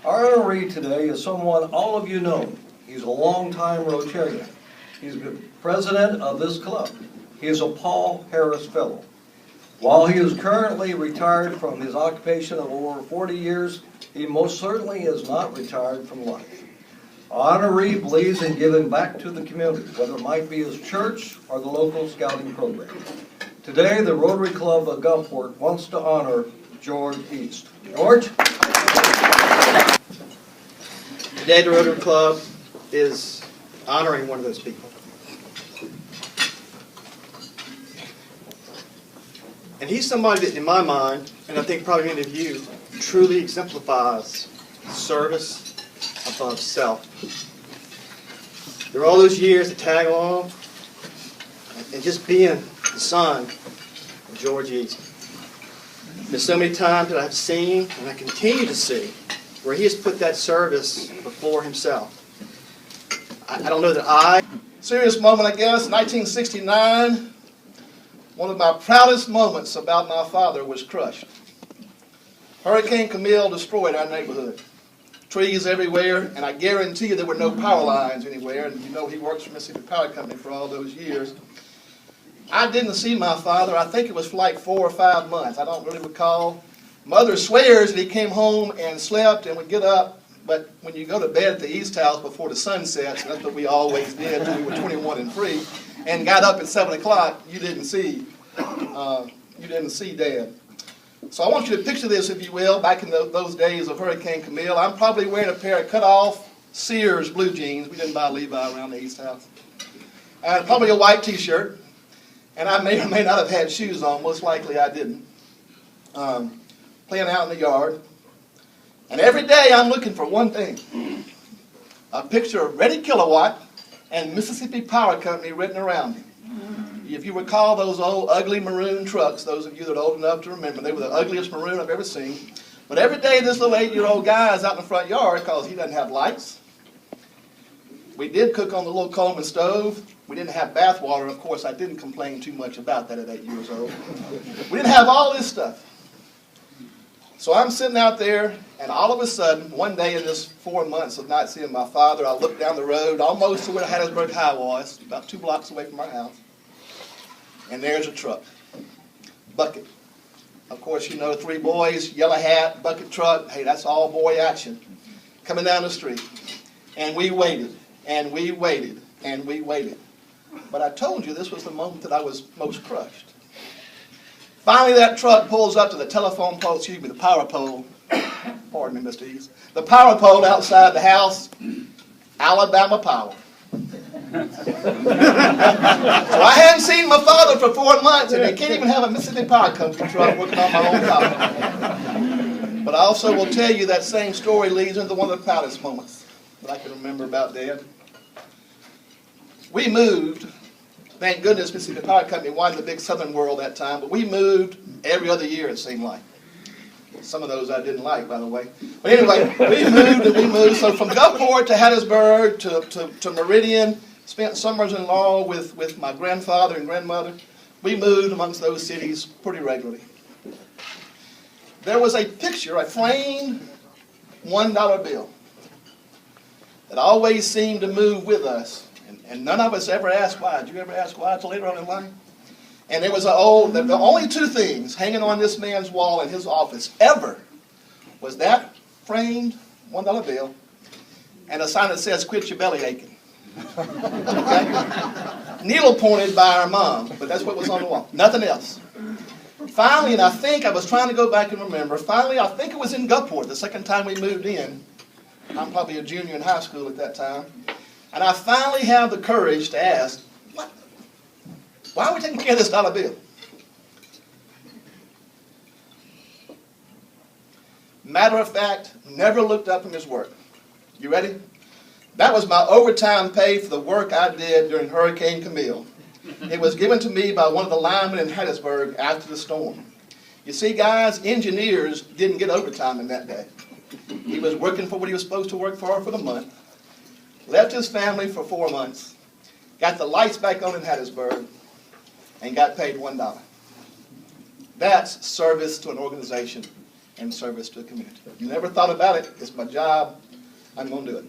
Our honoree today is someone all of you know. He's a longtime Rotarian. He's the president of this club. He is a Paul Harris Fellow. While he is currently retired from his occupation of over 40 years, he most certainly is not retired from life. Our honoree believes in giving back to the community, whether it might be his church or the local scouting program. Today, the Rotary Club of Gulfport wants to honor George East. George? Today, the Rotary Club is honoring one of those people. And he's somebody that, in my mind, and I think probably many of you, truly exemplifies service above self. There are all those years to tag along and just being the son of George East. There's so many times that I've seen, and I continue to see, where he has put that service before himself. I don't know that I... Serious moment, I guess, 1969. One of my proudest moments about my father was crushed. Hurricane Camille destroyed our neighborhood. Trees everywhere, and I guarantee you there were no power lines anywhere. And you know he works for Mississippi Power Company for all those years. I didn't see my father. I think it was for like 4 or 5 months. I don't really recall. Mother swears that he came home and slept and would get up. But when you go to bed at the East House before the sun sets, that's what we always did until we were 21 and free, and got up at 7 o'clock, you didn't see Dad. So I want you to picture this, if you will, back in those days of Hurricane Camille. I'm probably wearing a pair of cut-off Sears blue jeans. We didn't buy Levi around the East House. And probably a white T-shirt. And I may or may not have had shoes on. Most likely I didn't. Playing out in the yard. And every day I'm looking for one thing. A picture of Ready Kilowatt and Mississippi Power Company written around it. If you recall those old ugly maroon trucks, those of you that are old enough to remember, they were the ugliest maroon I've ever seen. But every day this little 8-year-old guy is out in the front yard because he doesn't have lights. We did cook on the little Coleman stove. We didn't have bath water. Of course, I didn't complain too much about that at 8 years old. We didn't have all this stuff. So I'm sitting out there, and all of a sudden, one day in this 4 months of not seeing my father, I looked down the road almost to where Hattiesburg High was, about 2 blocks away from our house. And there's a truck, bucket. Of course, you know, 3 boys, yellow hat, bucket truck. Hey, that's all boy action. Coming down the street. And we waited, and we waited, and we waited. But I told you this was the moment that I was most crushed. Finally, that truck pulls up to the telephone pole, the power pole. Pardon me, Mr. East. The power pole outside the house, Alabama Power. So I hadn't seen my father for 4 months, and they can't even have a Mississippi Power Company truck working on my own power. But I also will tell you that same story leads into one of the proudest moments that I can remember about Dad. We moved. Thank goodness Mississippi Power Company wasn't the big southern world that time, but we moved every other year, it seemed like. Some of those I didn't like, by the way. But anyway, we moved and we moved. So from Gulfport to Hattiesburg to Meridian, spent summers in law with my grandfather and grandmother. We moved amongst those cities pretty regularly. There was a picture, a framed $1 bill that always seemed to move with us. And none of us ever asked why. Did you ever ask why until later on in life? And there was the only 2 things hanging on this man's wall in his office ever was that framed $1 bill and a sign that says, "Quit your belly aching." Okay? Needle pointed by our mom, but that's what was on the wall. Nothing else. Finally, and I think I was trying to go back and remember, finally I think it was in Gulfport, the second time we moved in. I'm probably a junior in high school at that time. And I finally have the courage to ask, why are we taking care of this $1 bill? Matter of fact, never looked up from his work. You ready? That was my overtime pay for the work I did during Hurricane Camille. It was given to me by one of the linemen in Hattiesburg after the storm. You see, guys, engineers didn't get overtime in that day. He was working for what he was supposed to work for the month. Left his family for 4 months. Got the lights back on in Hattiesburg. And got paid $1. That's service to an organization. and service to the community. You never thought about it. It's my job. I'm going to do it.